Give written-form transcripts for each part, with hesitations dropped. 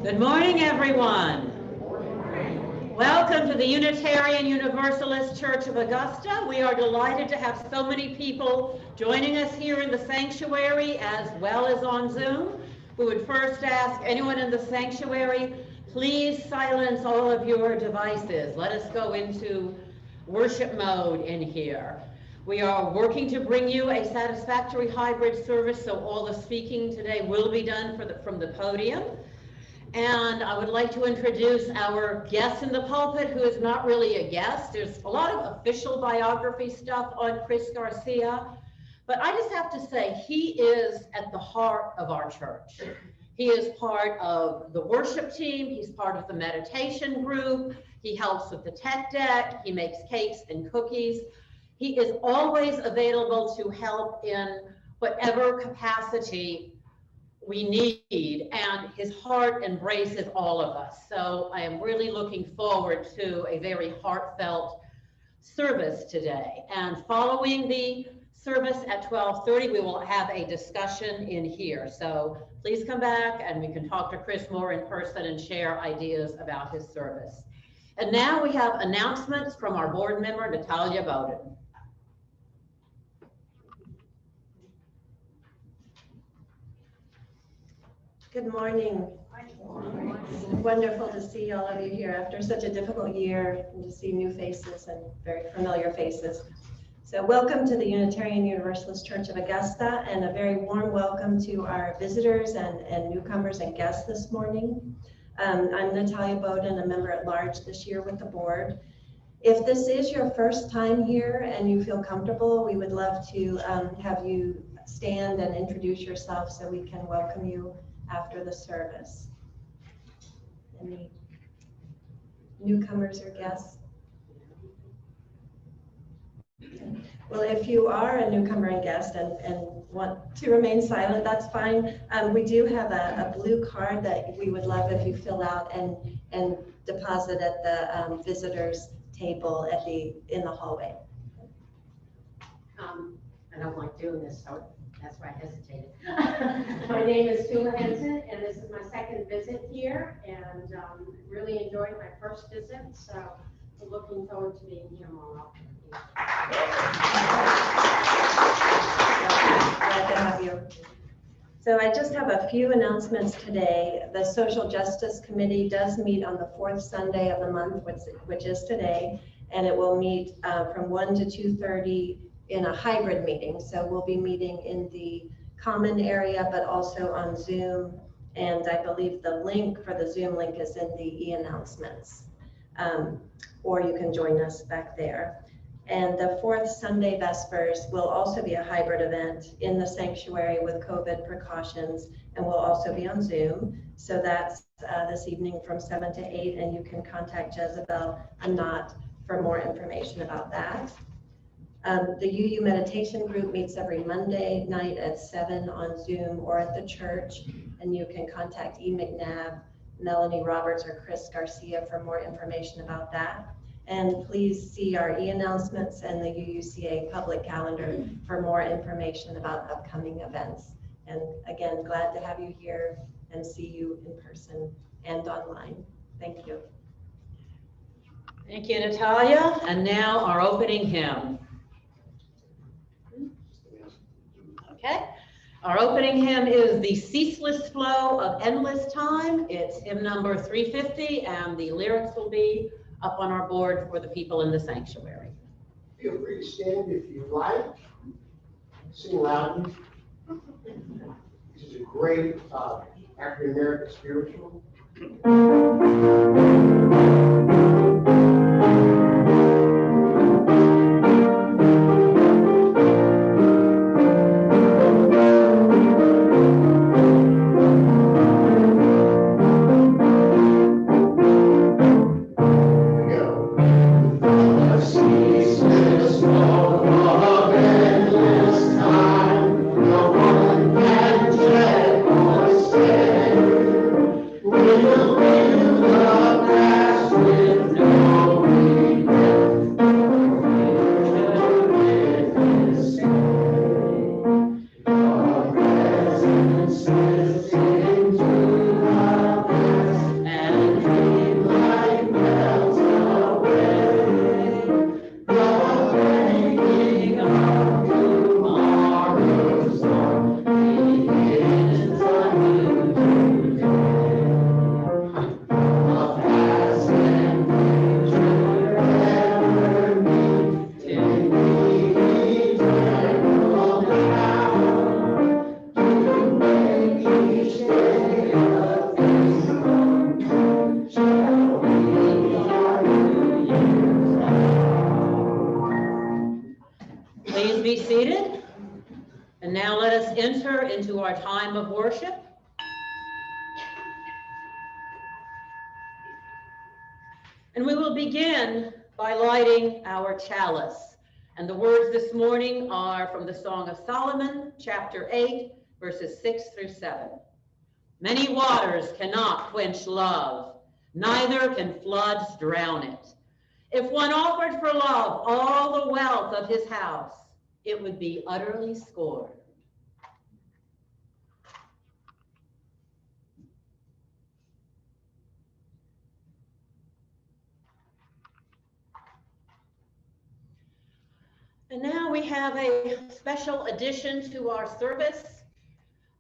Good morning, everyone. Welcome to the Unitarian Universalist Church of Augusta. We are delighted to have so many people joining us here in the sanctuary as well as on Zoom. We would first ask anyone in the sanctuary, please silence all of your devices. Let us go into worship mode in here. We are working to bring you a satisfactory hybrid service, so all the speaking today will be done from the podium. And I would like to introduce our guest in the pulpit, who is not really a guest. There's a lot of official biography stuff on Chris Garcia, but I just have to say he is at the heart of our church. He is part of the worship team. He's part of the meditation group. He helps with the tech deck. He makes cakes and cookies. He is always available to help in whatever capacity we need, and his heart embraces all of us. So I am really looking forward to a very heartfelt service today. And following the service at 12:30, we will have a discussion in here. So please come back and we can talk to Chris more in person and share ideas about his service. And now we have announcements from our board member, Natalia Bowden. Good morning. Wonderful to see all of you here after such a difficult year, and to see new faces and very familiar faces. So welcome to the Unitarian Universalist Church of Augusta, and a very warm welcome to our visitors and newcomers and guests this morning. I'm Natalia Bowden, a member at large this year with the board. If this is your first time here and you feel comfortable, we would love to have you stand and introduce yourself so we can welcome you after the service. Any newcomers or guests? Well, if you are a newcomer and guest and want to remain silent, that's fine. We do have a blue card that we would love if you fill out and deposit at the visitors table in the hallway. I don't like doing this, so that's why I hesitated. My name is Tula Henson, and this is my second visit here, and really enjoyed my first visit, so I'm looking forward to being here more often. Glad to have you. So I just have a few announcements today. The Social Justice Committee does meet on the fourth Sunday of the month, which is today, and it will meet from 1 to 2:30 in a hybrid meeting. So we'll be meeting in the common area, but also on Zoom. And I believe the link for the Zoom link is in the e-announcements, or you can join us back there. And the fourth Sunday Vespers will also be a hybrid event in the sanctuary with COVID precautions, and will also be on Zoom. So that's this evening from 7 to 8, and you can contact Jezebel Anat for more information about that. The UU Meditation Group meets every Monday night at 7 on Zoom or at the church, and you can contact E. McNabb, Melanie Roberts, or Chris Garcia for more information about that. And please see our e-announcements and the UUCA public calendar for more information about upcoming events. And again, glad to have you here and see you in person and online. Thank you. Thank you, Natalia. And now our opening hymn. Okay. Our opening hymn is The Ceaseless Flow of Endless Time. It's hymn number 350, and the lyrics will be up on our board for the people in the sanctuary. Feel free to stand if you like. Sing loudly. This is a great African American spiritual. Please be seated. And now let us enter into our time of worship. And we will begin by lighting our chalice. And the words this morning are from the Song of Solomon, chapter 8, verses 6 through 7. Many waters cannot quench love, neither can floods drown it. If one offered for love all the wealth of his house, it would be utterly scorned. And now we have a special addition to our service.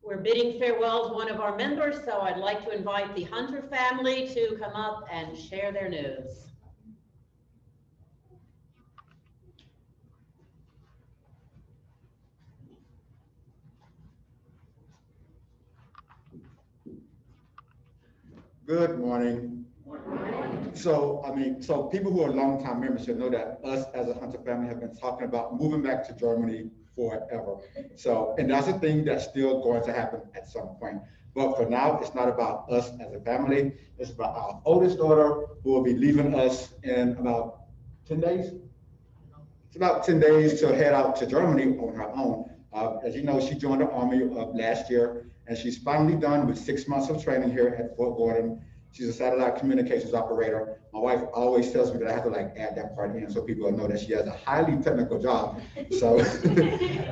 We're bidding farewell to one of our members, so I'd like to invite the Hunter family to come up and share their news. Good morning. So people who are longtime members should know that us as a Hunter family have been talking about moving back to Germany forever. So, and that's a thing that's still going to happen at some point. But for now, it's not about us as a family. It's about our oldest daughter who will be leaving us in about 10 days. It's about 10 days to head out to Germany on her own. As you know, she joined the Army last year, and she's finally done with 6 months of training here at Fort Gordon. She's a satellite communications operator. My wife always tells me that I have to add that part in so people will know that she has a highly technical job. So,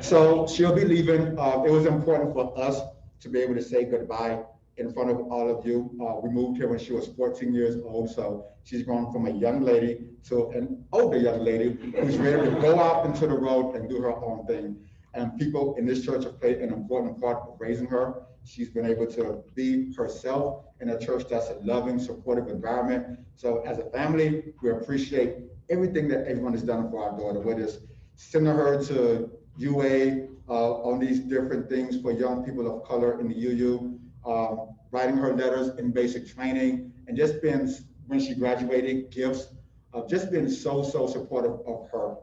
so she'll be leaving. It was important for us to be able to say goodbye in front of all of you. We moved here when she was 14 years old, so she's grown from a young lady to an older young lady who's ready to go out into the road and do her own thing. And people in this church have played an important part of raising her. She's been able to be herself in a church that's a loving, supportive environment. So as a family, we appreciate everything that everyone has done for our daughter, whether it's sending her to UA on these different things for young people of color in the UU, writing her letters in basic training, and just being, when she graduated, gifts, just being so supportive of her.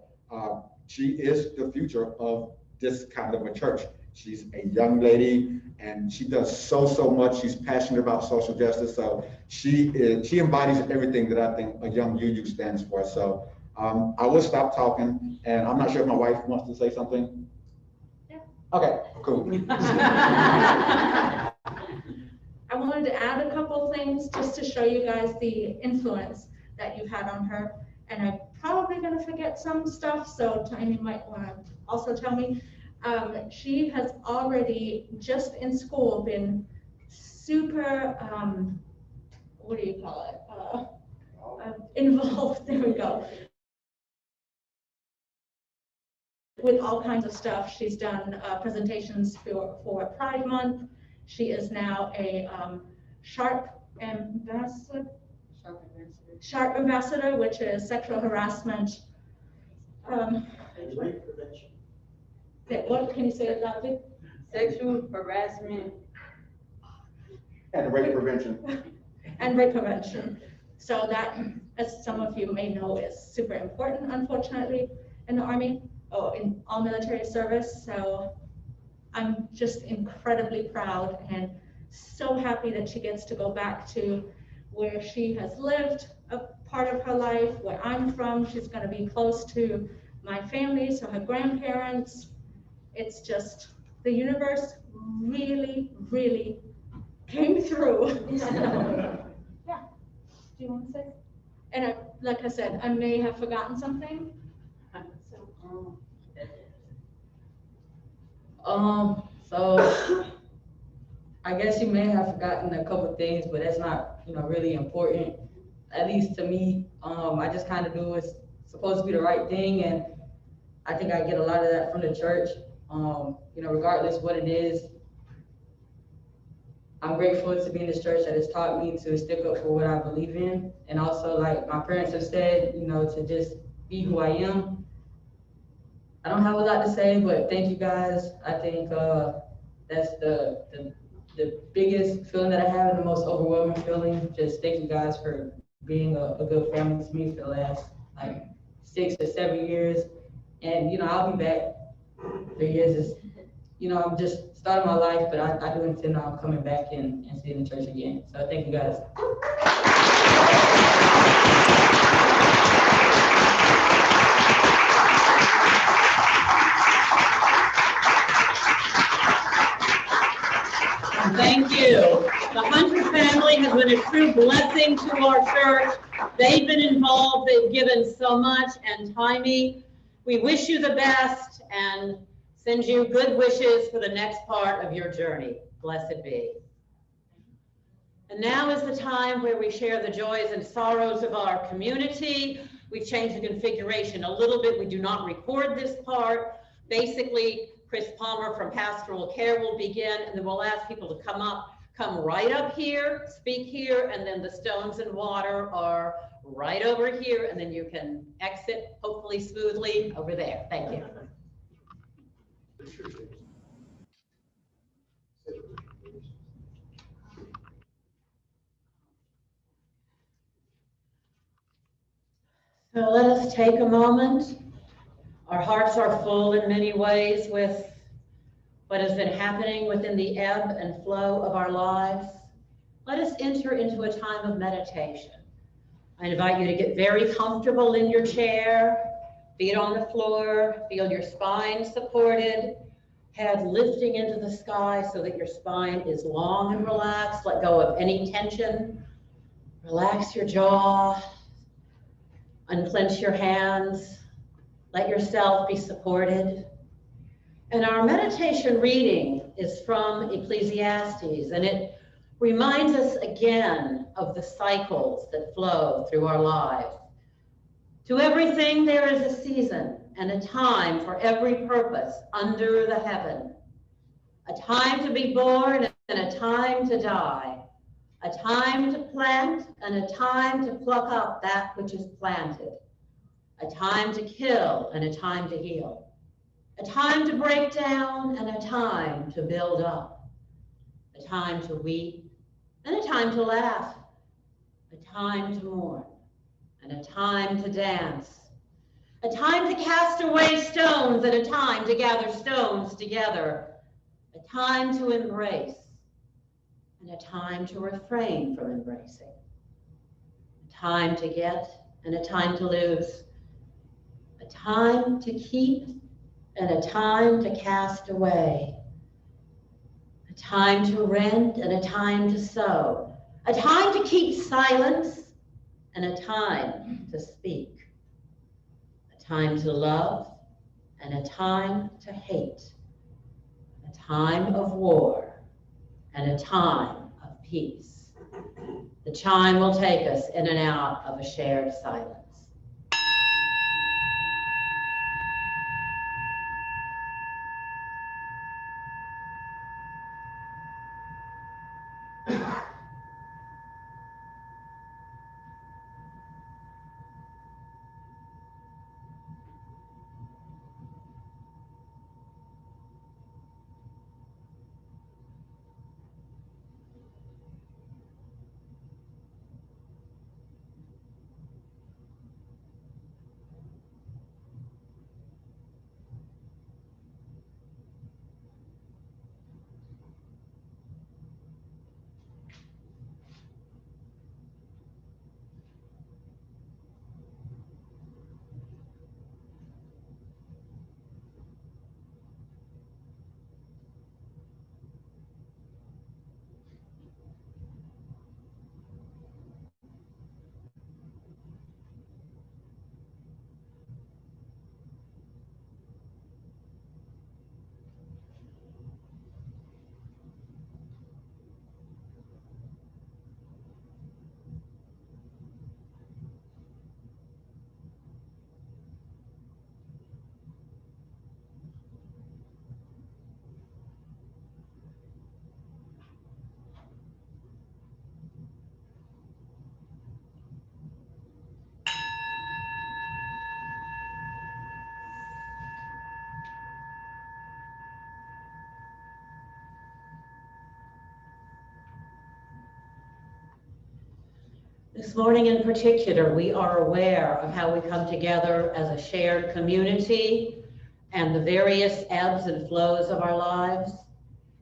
She is the future of this kind of a church. She's a young lady and she does so much. She's passionate about social justice. So she embodies everything that I think a young UU stands for. So I will stop talking, and I'm not sure if my wife wants to say something. Yeah. Okay, cool. I wanted to add a couple things just to show you guys the influence that you've had on her. And I'm probably going to forget some stuff, so Tiny might want to also tell me. She has already, just in school, been super, what do you call it? Involved, there we go. With all kinds of stuff. She's done presentations for Pride Month. She is now a SHARP ambassador. SHARP ambassador, which is sexual harassment. Rape prevention. What can you say it loudly? Sexual harassment. And rape prevention. And rape prevention. So that, as some of you may know, is super important, unfortunately, in the Army or in all military service. So I'm just incredibly proud and so happy that she gets to go back to where she has lived a part of her life, where I'm from. She's going to be close to my family, so her grandparents. It's just, the universe really came through. So, yeah. Do you want to say? And like I said, I may have forgotten something. So I guess you may have forgotten a couple things, but that's not, really important. At least to me, I just kind of do what's supposed to be the right thing, and I think I get a lot of that from the church. Regardless what it is, I'm grateful to be in this church that has taught me to stick up for what I believe in, and also, like my parents have said, to just be who I am. I don't have a lot to say, but thank you guys. I think that's the biggest feeling that I have, and the most overwhelming feeling. Just thank you guys for being a good family to me for the last 6 or 7 years. And I'll be back. 3 years is, I'm just starting my life, but I do intend on coming back and seeing the church again. So thank you guys. Thank you. The Hunter family has been a true blessing to our church. They've been involved, they've given so much, and Timey, we wish you the best and send you good wishes for the next part of your journey. Blessed be. And now is the time where we share the joys and sorrows of our community. We've changed the configuration a little bit. We do not record this part. Basically, Chris Palmer from Pastoral Care will begin, and then we'll ask people to come right up here, speak here, and then the Stones and Water are right over here, and then you can exit, hopefully smoothly, over there. Thank you. So let us take a moment. Our hearts are full in many ways with what has been happening within the ebb and flow of our lives. Let us enter into a time of meditation. I invite you to get very comfortable in your chair, feet on the floor, feel your spine supported, head lifting into the sky so that your spine is long and relaxed. Let go of any tension. Relax your jaw, unclench your hands, let yourself be supported. And our meditation reading is from Ecclesiastes, and it reminds us again of the cycles that flow through our lives. To everything there is a season and a time for every purpose under the heaven. A time to be born and a time to die. A time to plant and a time to pluck up that which is planted. A time to kill and a time to heal. A time to break down and a time to build up. A time to weep and a time to laugh. A time to mourn and a time to dance. A time to cast away stones and a time to gather stones together. A time to embrace and a time to refrain from embracing. A time to get and a time to lose. A time to keep and a time to cast away. A time to rend and a time to sow. A time to keep silence and a time to speak. A time to love and a time to hate. A time of war and a time of peace. The chime will take us in and out of a shared silence. This morning in particular, we are aware of how we come together as a shared community and the various ebbs and flows of our lives.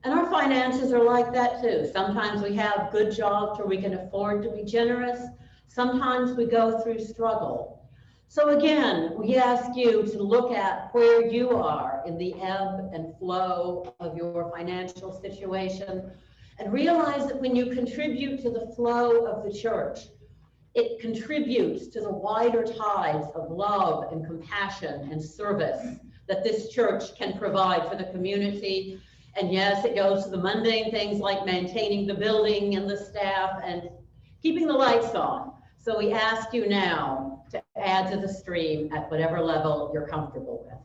And our finances are like that too. Sometimes we have good jobs where we can afford to be generous. Sometimes we go through struggle. So again, we ask you to look at where you are in the ebb and flow of your financial situation and realize that when you contribute to the flow of the church, it contributes to the wider tides of love and compassion and service that this church can provide for the community. And yes, it goes to the mundane things like maintaining the building and the staff and keeping the lights on. So we ask you now to add to the stream at whatever level you're comfortable with.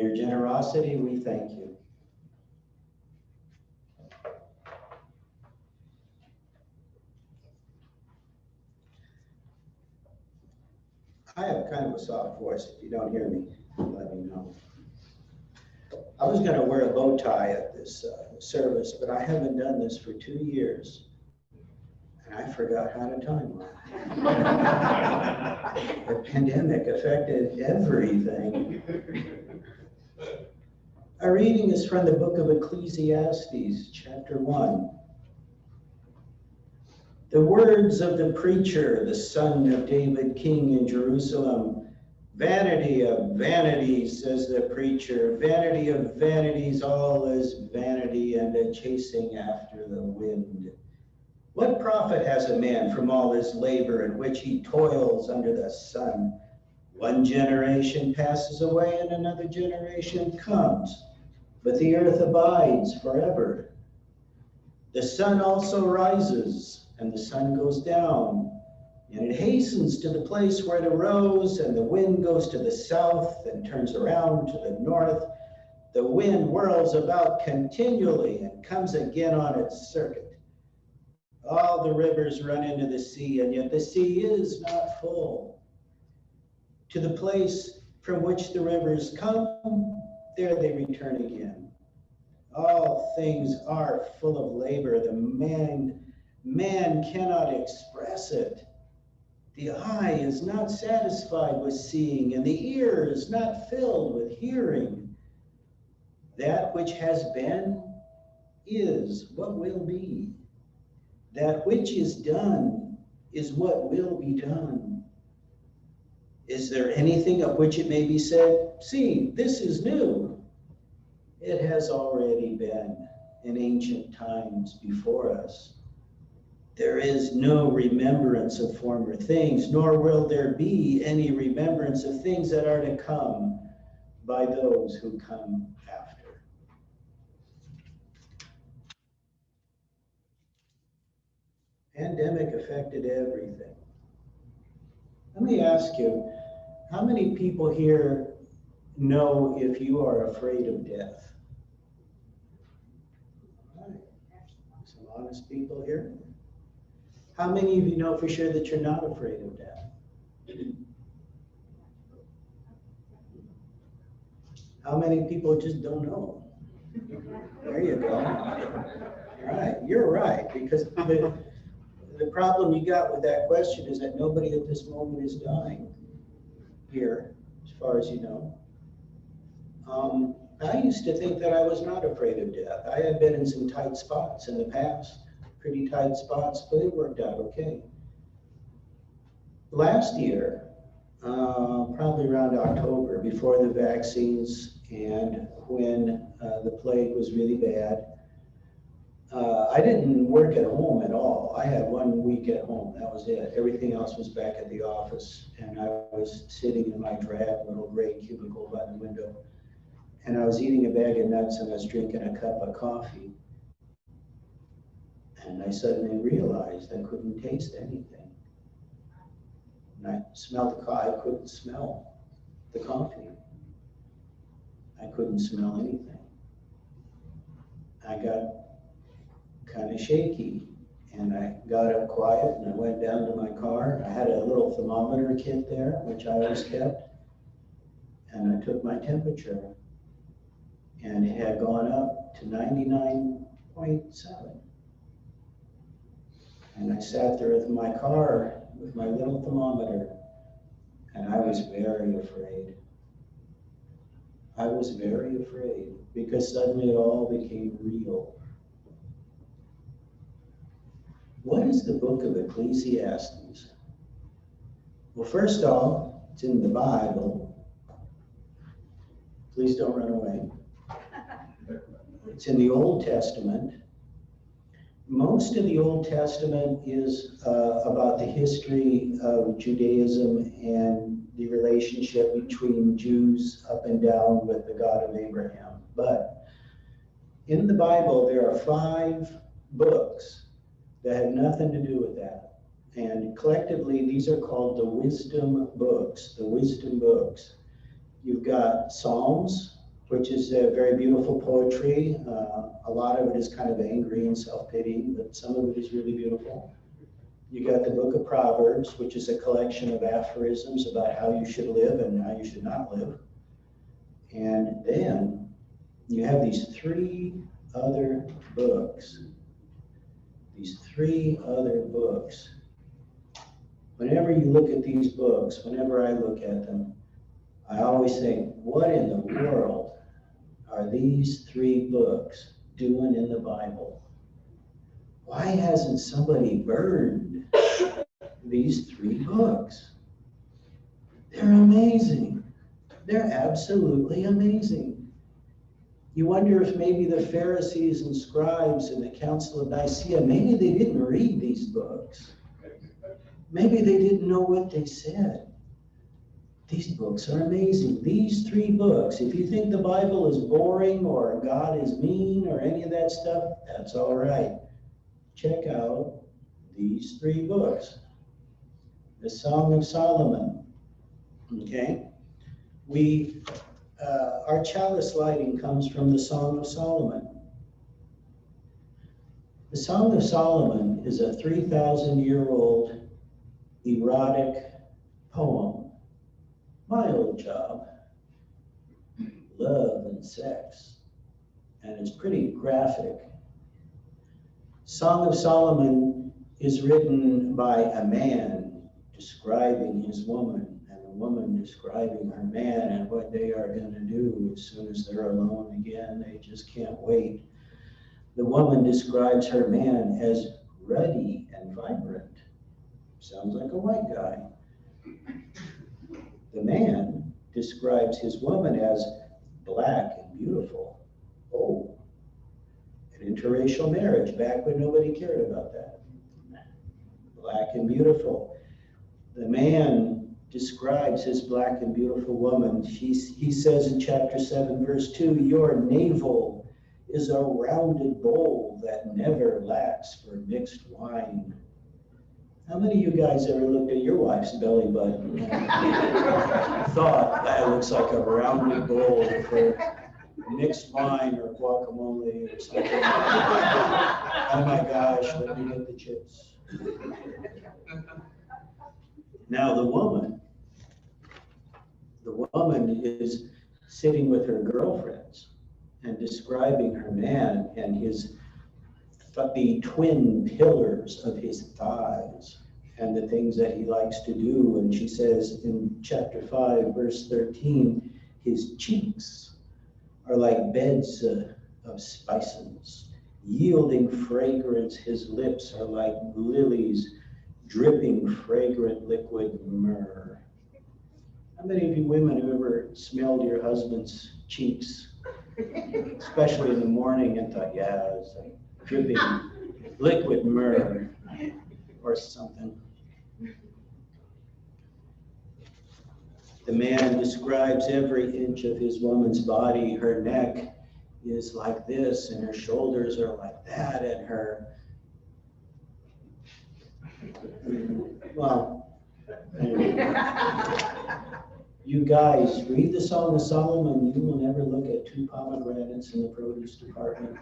your generosity, we thank you. I have kind of a soft voice. If you don't hear me, let me know. I was going to wear a bow tie at this service, but I haven't done this for 2 years. And I forgot how to tie one. The pandemic affected everything. Our reading is from the book of Ecclesiastes, chapter 1. The words of the preacher, the son of David, king in Jerusalem. Vanity of vanities, says the preacher. Vanity of vanities, all is vanity and a chasing after the wind. What profit has a man from all his labor in which he toils under the sun? One generation passes away and another generation comes, but the earth abides forever. The sun also rises and the sun goes down, and it hastens to the place where it arose, and the wind goes to the south and turns around to the north. The wind whirls about continually and comes again on its circuit. All the rivers run into the sea, and yet the sea is not full. To the place from which the rivers come, there they return again. All things are full of labor. The man cannot express it. The eye is not satisfied with seeing, and the ear is not filled with hearing. That which has been is what will be. That which is done is what will be done. Is there anything of which it may be said, see, this is new? It has already been in ancient times before us. There is no remembrance of former things, nor will there be any remembrance of things that are to come by those who come after. Pandemic affected everything. Let me ask you, how many people here know if you are afraid of death? All right. Some honest people here. How many of you know for sure that you're not afraid of death? How many people just don't know? There you go. All right, you're right, because the problem you got with that question is that nobody at this moment is dying here, as far as you know. I used to think that I was not afraid of death. I had been in some tight spots in the past. Pretty tight spots, but it worked out okay. Last year, probably around October, before the vaccines and when the plague was really bad, I didn't work at home at all. I had 1 week at home, that was it. Everything else was back at the office, and I was sitting in my drab little gray cubicle by the window, and I was eating a bag of nuts and I was drinking a cup of coffee. And I suddenly realized I couldn't taste anything. And I smelled the coffee, I couldn't smell the coffee. I couldn't smell anything. I got kind of shaky, and I got up quiet and I went down to my car. I had a little thermometer kit there, which I always kept, and I took my temperature, and it had gone up to 99.7. And I sat there with my car with my little thermometer, and I was very afraid. I was very afraid because suddenly it all became real. What is the book of Ecclesiastes? Well, first off, it's in the Bible. Please don't run away. It's in the Old Testament. Most of the Old Testament is about the history of Judaism and the relationship between Jews up and down with the God of Abraham. But in the Bible, there are 5 books that have nothing to do with that. And collectively, these are called the wisdom books, the wisdom books. You've got Psalms, which is very beautiful poetry. A lot of it is kind of angry and self-pitying, but some of it is really beautiful. You got the book of Proverbs, which is a collection of aphorisms about how you should live and how you should not live. And then you have these three other books. Whenever you look at these books, whenever I look at them, I always think, what in the world are these three books doing in the Bible? Why hasn't somebody burned these three books? They're amazing. They're absolutely amazing. You wonder if maybe the Pharisees and scribes in the Council of Nicaea, maybe they didn't read these books. Maybe they didn't know what they said. These books are amazing. These three books, if you think the Bible is boring or God is mean or any of that stuff, that's all right. Check out these three books. The Song of Solomon, okay? Our chalice lighting comes from the Song of Solomon. The Song of Solomon is a 3,000-year-old erotic poem. My old job, love and sex, and it's pretty graphic. Song of Solomon is written by a man describing his woman, and a woman describing her man and what they are going to do as soon as they're alone again. They just can't wait. The woman describes her man as ruddy and vibrant. Sounds like a white guy. The man describes his woman as black and beautiful. Oh, an interracial marriage, back when nobody cared about that. Black and beautiful. The man describes his black and beautiful woman. He says in chapter 7, verse 2, your navel is a rounded bowl that never lacks for mixed wine. How many of you guys ever looked at your wife's belly button and thought that looks like a rounded bowl for mixed wine or guacamole or something? Oh my gosh, let me get the chips. Now the woman is sitting with her girlfriends and describing her man and the twin pillars of his thighs and the things that he likes to do. And she says in chapter 5, verse 13, his cheeks are like beds of spices, yielding fragrance. His lips are like lilies, dripping fragrant liquid myrrh. How many of you women have ever smelled your husband's cheeks, especially in the morning, and thought, yeah, it's like dripping liquid myrrh or something? The man describes every inch of his woman's body. Her neck is like this, and her shoulders are like that, and her, well, you guys read the Song of Solomon, you will never look at two pomegranates in the produce department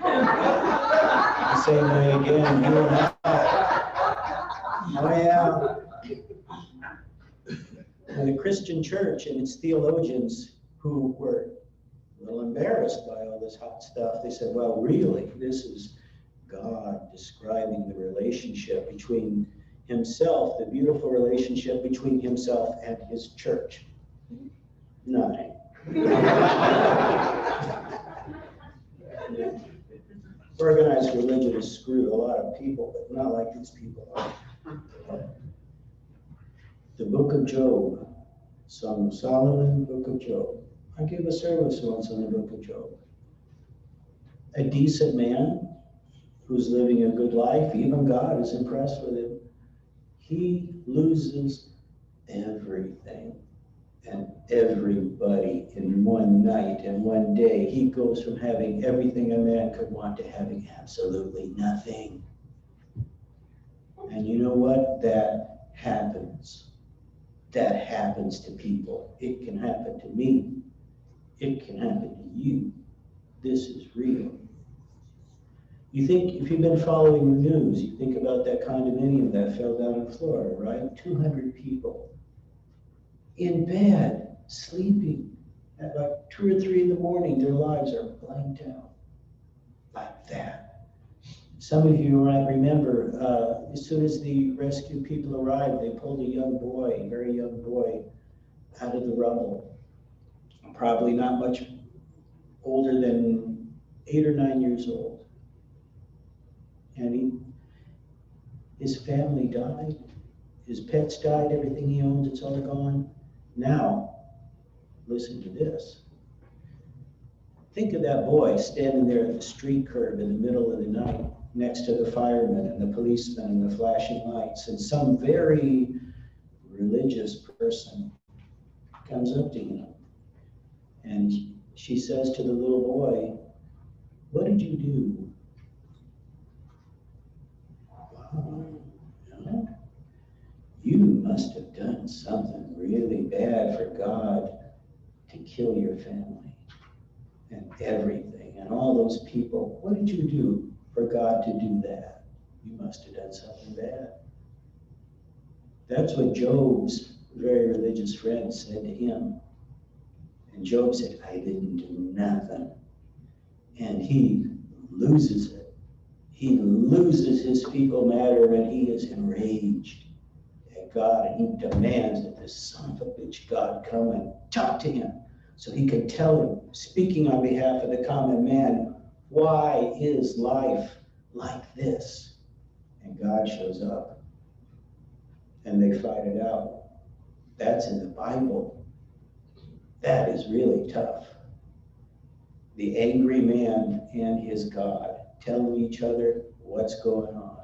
the same way again. You will not. Oh yeah. And the Christian church and its theologians, who were a little embarrassed by all this hot stuff, they said, well, really, this is God describing the relationship between himself, the beautiful relationship between himself and his church. Nothing. Organized religion has screwed a lot of people, but not like these people are. The book of Job, Song of Solomon, book of Job. I gave a service once on the book of Job. A decent man who's living a good life, even God is impressed with him. He loses everything and everybody in one night and one day. He goes from having everything a man could want to having absolutely nothing. And you know what? That happens. That happens to people. It can happen to me. It can happen to you. This is real. You think, if you've been following the news, you think about that condominium that fell down in Florida, right? 200 people in bed, sleeping at like 2 or 3 in the morning, their lives are blanked out like that. Some of you might remember, as soon as the rescue people arrived, they pulled a young boy, a very young boy, out of the rubble. Probably not much older than 8 or 9 years old. And his family died, his pets died, everything he owned, it's all gone. Now, listen to this. Think of that boy standing there at the street curb in the middle of the night next to the firemen and the policemen and the flashing lights, and some very religious person comes up to him and she says to the little boy, "What did you do?" Wow, you must have done something really bad for God to kill your family and everything and all those people. What did you do for God to do that? You must have done something bad. That's what Job's very religious friend said to him. And Job said, "I didn't do nothing." And he loses it. He loses his fecal matter and he is enraged at God, and he demands that this son of a bitch God come and talk to him so he can tell him, speaking on behalf of the common man, why is life like this? And God shows up and they fight it out. That's in the Bible. That is really tough. The angry man and his God telling each other what's going on.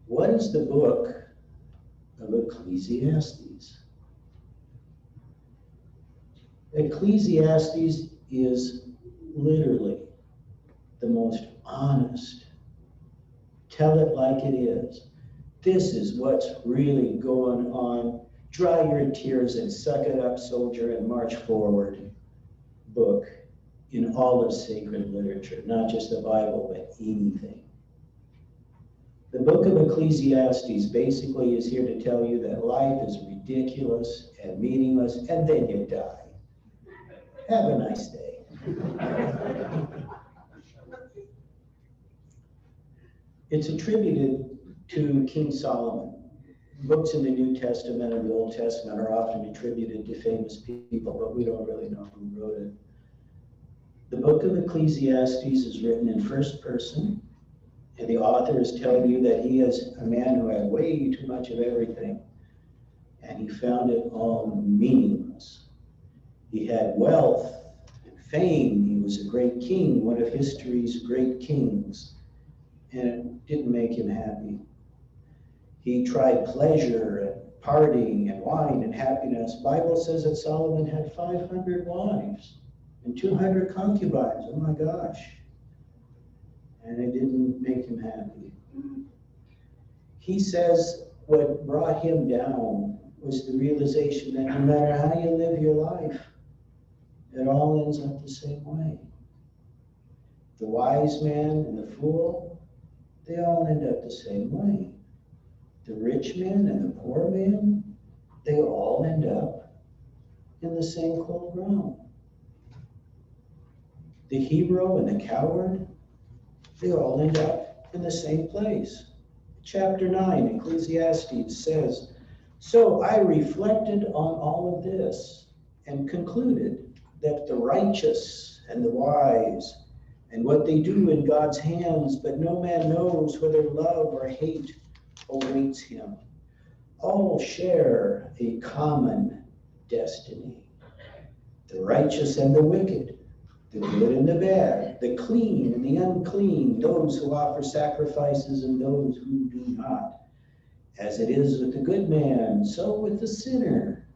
What is the book of Ecclesiastes? Ecclesiastes is literally the most honest. Tell it like it is. This is what's really going on. Dry your tears and suck it up, soldier, and march forward. Book in all of sacred literature, not just the Bible, but anything. The book of Ecclesiastes basically is here to tell you that life is ridiculous and meaningless, and then you die. Have a nice day. It's attributed to King Solomon. Books in the New Testament and the Old Testament are often attributed to famous people, but we don't really know who wrote it. The book of Ecclesiastes is written in first person, and the author is telling you that he is a man who had way too much of everything, and he found it all meaningless. He had wealth and fame. He was a great king, one of history's great kings, and it didn't make him happy. He tried pleasure and partying and wine and happiness. The Bible says that Solomon had 500 wives and 200 concubines. Oh my gosh. And it didn't make him happy. He says what brought him down was the realization that no matter how you live your life, it all ends up the same way. The wise man and the fool, they all end up the same way. The rich man and the poor man, they all end up in the same cold ground. The hero and the coward, they all end up in the same place. Chapter 9, Ecclesiastes says, "So I reflected on all of this and concluded that the righteous and the wise and what they do in God's hands, but no man knows whether love or hate awaits him. All share a common destiny. The righteous and the wicked, the good and the bad, the clean and the unclean, those who offer sacrifices and those who do not. As it is with the good man, so with the sinner.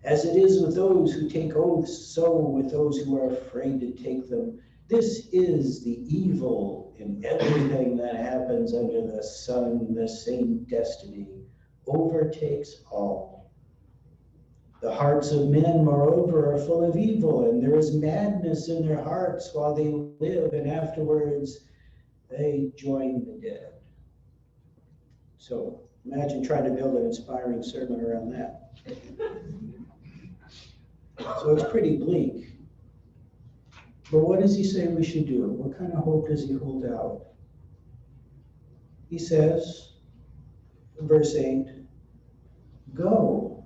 As it is with those who take oaths, so with those who are afraid to take them. This is the evil in everything that happens under the sun. The same destiny overtakes all." The hearts of men, moreover, are full of evil, and there is madness in their hearts while they live, and afterwards they join the dead. So imagine trying to build an inspiring sermon around that. So it's pretty bleak. But what does he say we should do? What kind of hope does he hold out? He says, verse 8, go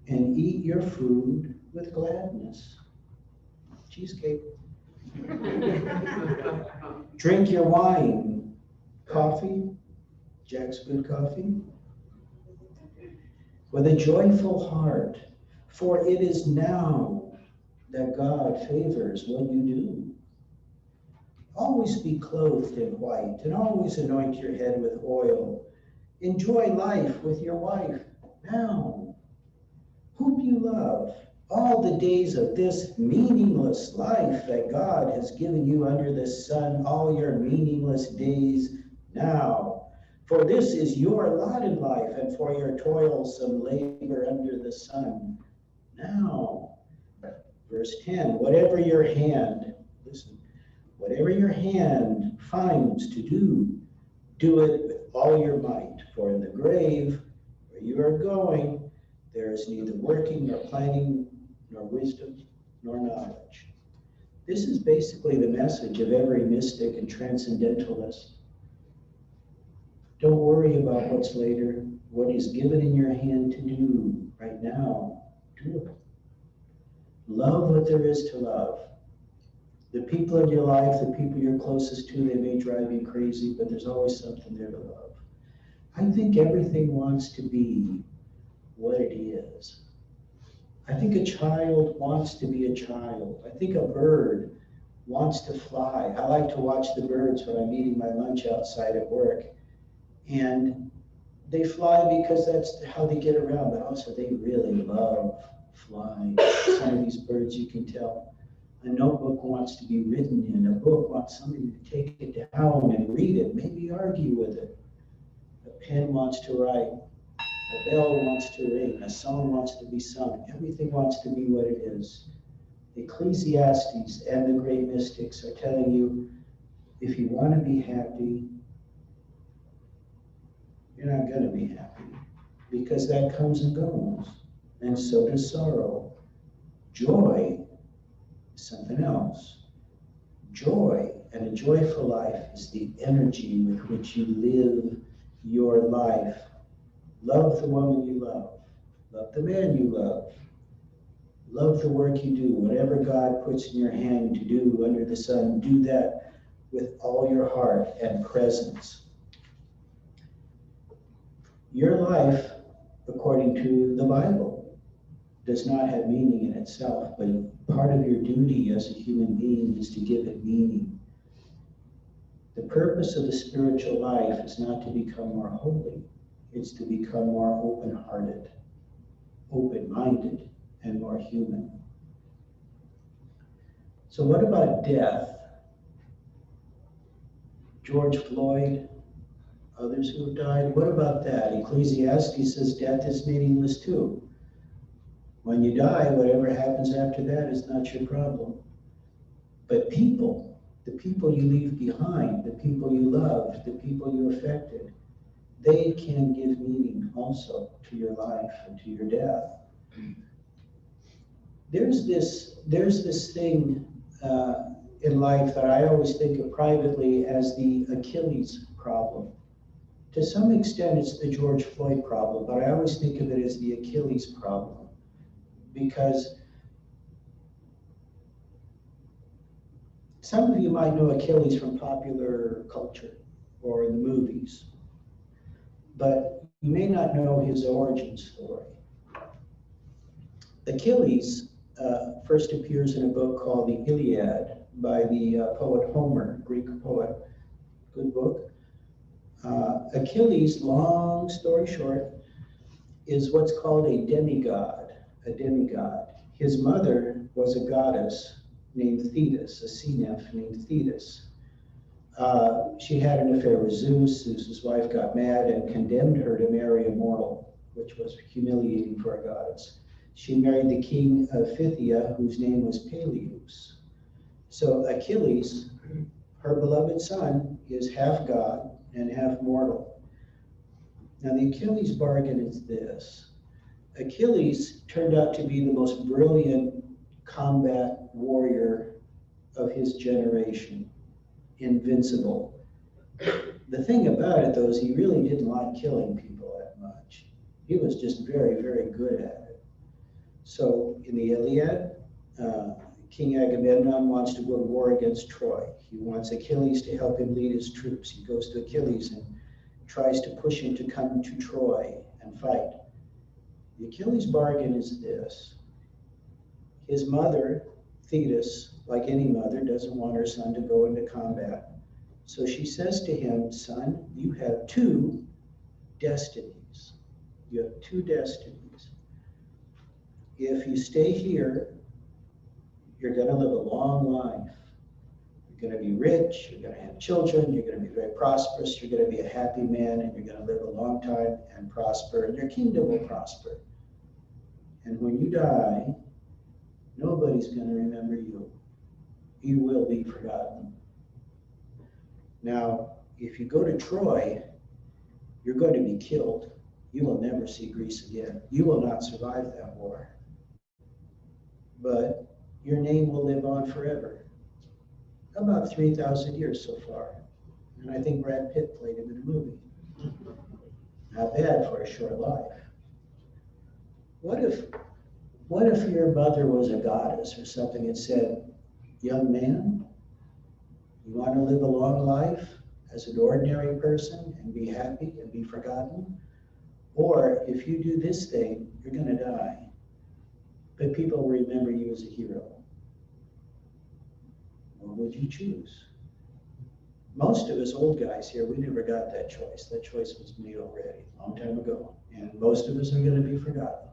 and eat your food with gladness. Cheesecake. Drink your wine, coffee, Jack's Good Coffee, with a joyful heart, for it is now that God favors what you do. Always be clothed in white, and always anoint your head with oil. Enjoy life with your wife now, whom you love, all the days of this meaningless life that God has given you under the sun, all your meaningless days now. For this is your lot in life, and for your toilsome labor under the sun now. Verse 10, whatever your hand finds to do, do it with all your might. For in the grave where you are going, there is neither working nor planning nor wisdom nor knowledge. This is basically the message of every mystic and transcendentalist. Don't worry about what's later. What is given in your hand to do right now, do it. Love what there is to love. The people in your life, the people you're closest to, they may drive you crazy, but there's always something there to love. I think everything wants to be what it is. I think a child wants to be a child. I think a bird wants to fly. I like to watch the birds when I'm eating my lunch outside at work. And they fly because that's how they get around, but also they really love flying. Some of these birds, you can tell. A notebook wants to be written in. A book wants somebody to take it down and read it, maybe argue with it. A pen wants to write. A bell wants to ring. A song wants to be sung. Everything wants to be what it is. Ecclesiastes and the great mystics are telling you, if you want to be happy, you're not going to be happy, because that comes and goes, and so does sorrow. Joy is something else. Joy and a joyful life is the energy with which you live your life. Love the woman you love. Love the man you love. Love the work you do. Whatever God puts in your hand to do under the sun, do that with all your heart and presence. Your life, according to the Bible, does not have meaning in itself, but part of your duty as a human being is to give it meaning. The purpose of the spiritual life is not to become more holy. It's to become more open-hearted, open-minded, and more human. So what about death? George Floyd, others who have died, what about that? Ecclesiastes says death is meaningless too. When you die, whatever happens after that is not your problem. But people, the people you leave behind, the people you loved, the people you affected, they can give meaning also to your life and to your death. There's this thing in life that I always think of privately as the Achilles problem. To some extent, it's the George Floyd problem, but I always think of it as the Achilles problem, because some of you might know Achilles from popular culture or in the movies, but you may not know his origin story. Achilles first appears in a book called the Iliad by the poet Homer, Greek poet. Good book. Achilles, long story short, is what's called a demigod. His mother was a goddess named Thetis, a sea nymph named Thetis. She had an affair with Zeus. Zeus's wife got mad and condemned her to marry a mortal, which was humiliating for a goddess. She married the king of Phthia, whose name was Peleus. So Achilles, her beloved son, is half God and half mortal. Now the Achilles bargain is this. Achilles turned out to be the most brilliant combat warrior of his generation, invincible. The thing about it, though, is he really didn't like killing people that much. He was just very, very good at it. So in the Iliad, King Agamemnon wants to go to war against Troy. He wants Achilles to help him lead his troops. He goes to Achilles and tries to push him to come to Troy and fight. The Achilles bargain is this. His mother, Thetis, like any mother, doesn't want her son to go into combat. So she says to him, son, you have two destinies. You have two destinies. If you stay here, you're going to live a long life. You're going to be rich, you're going to have children, you're going to be very prosperous, you're going to be a happy man, and you're going to live a long time and prosper, and your kingdom will prosper. And when you die, nobody's going to remember you. You will be forgotten. Now, if you go to Troy, you're going to be killed. You will never see Greece again. You will not survive that war. But your name will live on forever. About 3,000 years so far. And I think Brad Pitt played him in a movie. Not bad for a short life. What if your mother was a goddess or something and said, young man, you want to live a long life as an ordinary person and be happy and be forgotten? Or if you do this thing, you're going to die. But people will remember you as a hero. What would you choose? Most of us old guys here, we never got that choice. That choice was made already, a long time ago. And most of us are going to be forgotten.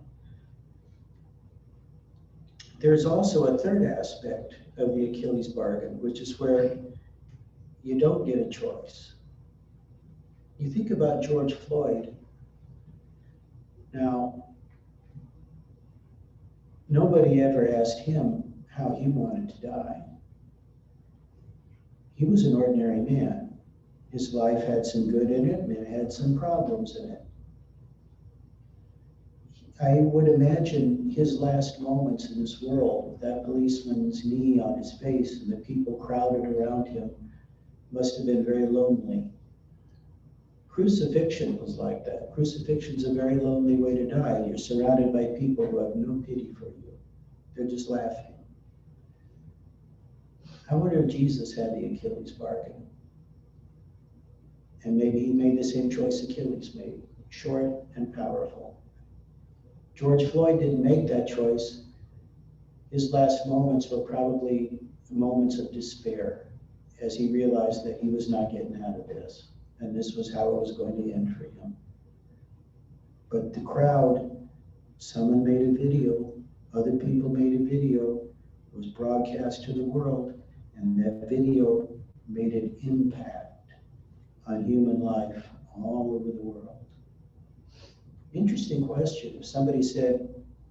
There's also a third aspect of the Achilles bargain, which is where you don't get a choice. You think about George Floyd. Now, nobody ever asked him how he wanted to die. He was an ordinary man. His life had some good in it, and it had some problems in it. I would imagine his last moments in this world, with that policeman's knee on his face and the people crowded around him, must have been very lonely. Crucifixion was like that. Crucifixion's a very lonely way to die. You're surrounded by people who have no pity for you. They're just laughing. I wonder if Jesus had the Achilles bargain. And maybe he made the same choice Achilles made, short and powerful. George Floyd didn't make that choice. His last moments were probably moments of despair as he realized that he was not getting out of this. And this was how it was going to end for him. But the crowd, someone made a video, other people made a video, it was broadcast to the world, and that video made an impact on human life all over the world. Interesting question. If somebody said,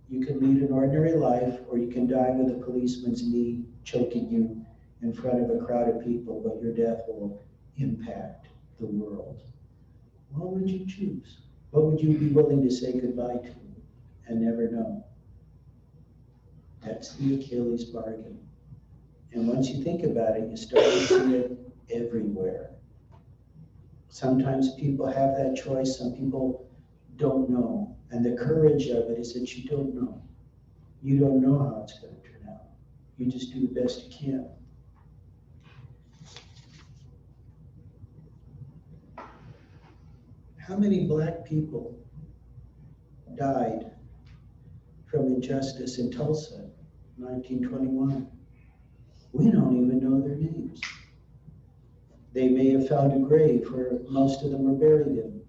you can lead an ordinary life, or you can die with a policeman's knee choking you in front of a crowd of people, but your death will impact the world. What would you choose? What would you be willing to say goodbye to and never know? That's the Achilles bargain. And once you think about it, you start to see it everywhere. Sometimes people have that choice, some people don't know. And the courage of it is that you don't know. You don't know how it's going to turn out. You just do the best you can. How many black people died from injustice in Tulsa in 1921? We don't even know their names. They may have found a grave where most of them were buried in.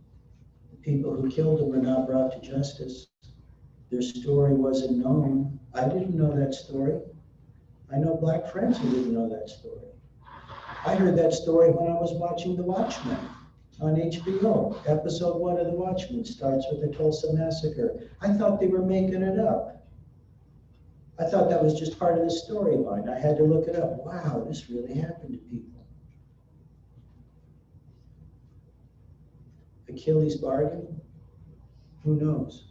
The people who killed them were not brought to justice. Their story wasn't known. I didn't know that story. I know black friends who didn't know that story. I heard that story when I was watching The Watchmen on HBO. Episode 1 of The Watchmen starts with the Tulsa Massacre. I thought they were making it up. I thought that was just part of the storyline. I had to look it up. Wow, this really happened to people. Achilles' bargain? Who knows?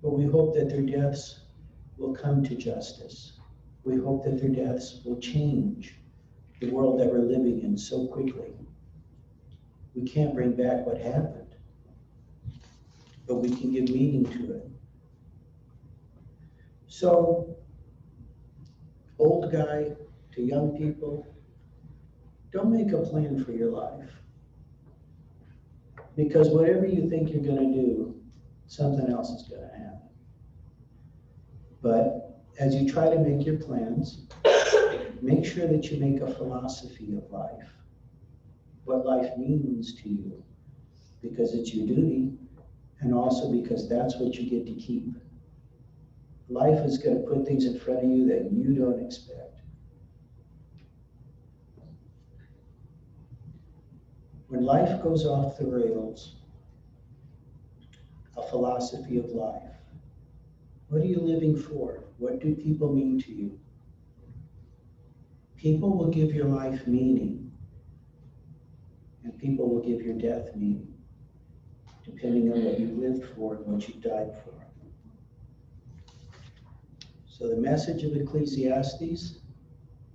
But we hope that their deaths will come to justice. We hope that their deaths will change the world that we're living in so quickly. We can't bring back what happened, but we can give meaning to it. So, old guy to young people, don't make a plan for your life. Because whatever you think you're going to do, something else is going to happen. But as you try to make your plans, make sure that you make a philosophy of life, what life means to you, because it's your duty, and also because that's what you get to keep. Life is going to put things in front of you that you don't expect. When life goes off the rails, a philosophy of life, what are you living for? What do people mean to you? People will give your life meaning, and people will give your death meaning, depending on what you lived for and what you died for. So the message of Ecclesiastes,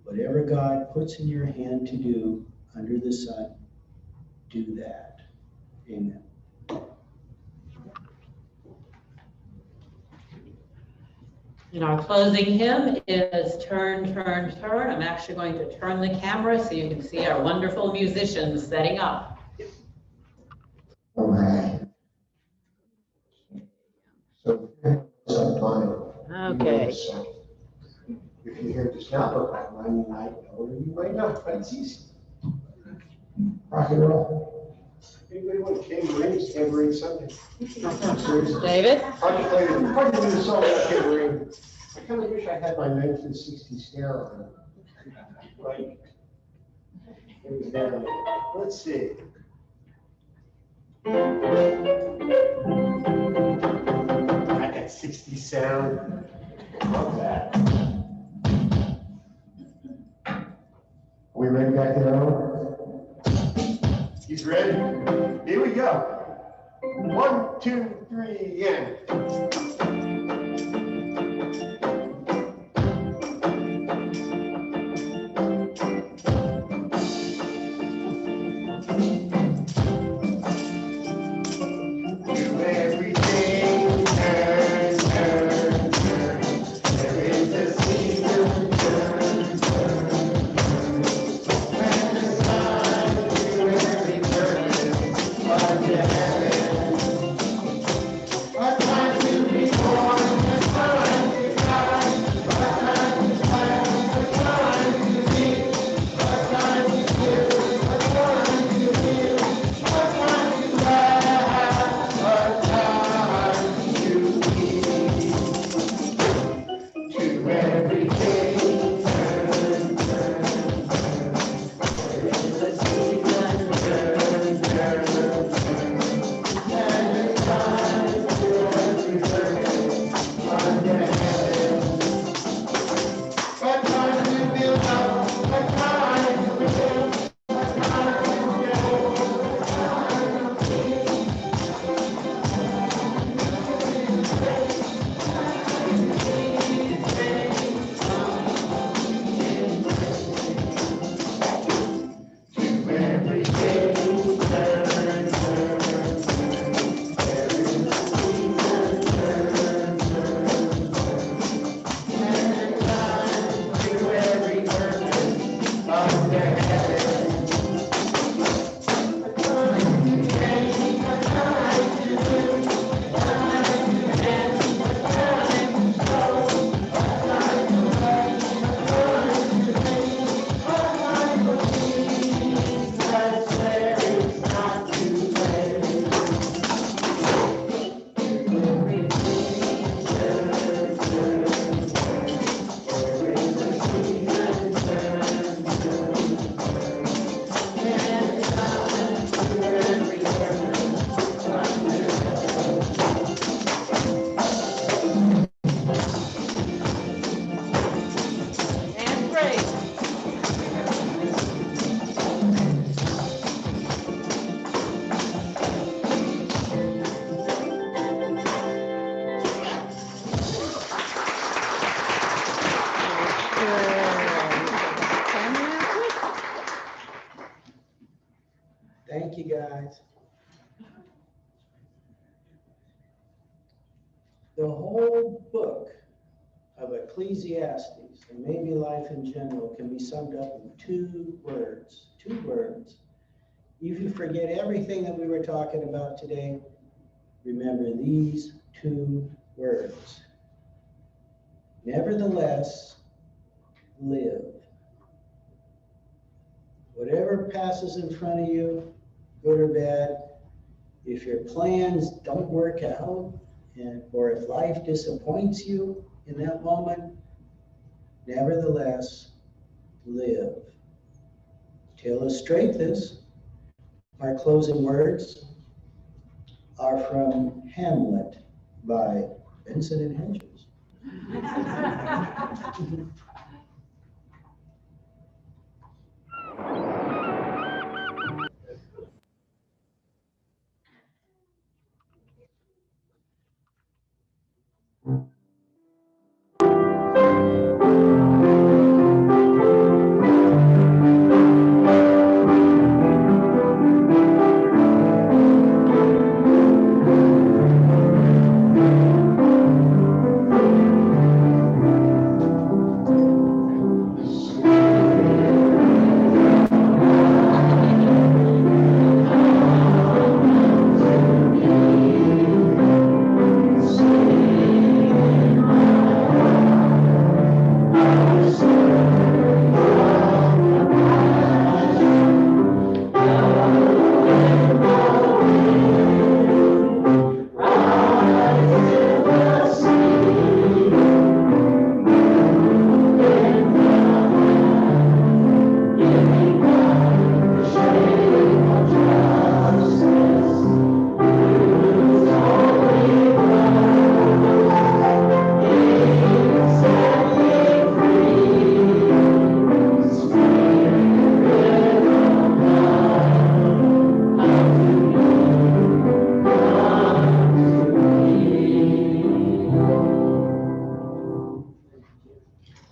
whatever God puts in your hand to do under the sun, do that. Amen. And our closing hymn is Turn, Turn, Turn. I'm actually going to turn the camera so you can see our wonderful musicians setting up. All right. So, Okay. if you hear this now, but I might know, or you might not, but it's easy. Rock and roll. Anybody want to tambourine? Tambourine something? David? Hard to do the song without tambourine. I kind of wish I had my 1960s stare on. Like, it was down. Let's see. I got 60s sound. Love that. Are we ready back there? He's ready. Here we go. 1, 2, 3, and. Our time to be born. The whole book of Ecclesiastes, and maybe life in general, can be summed up in two words. Two words. If you forget everything that we were talking about today, remember these two words. Nevertheless, live. Whatever passes in front of you, good or bad, if your plans don't work out, or if life disappoints you in that moment, nevertheless, live. To illustrate this, our closing words are from Hamlet by Vincent and Hedges.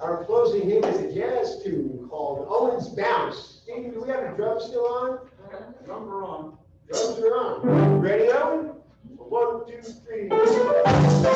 Our closing hymn is a jazz tune called Owen's Bounce. Steve, do we have the drums still on? Drums are on. Drums are on. Ready, Owen? 1, 2, 3.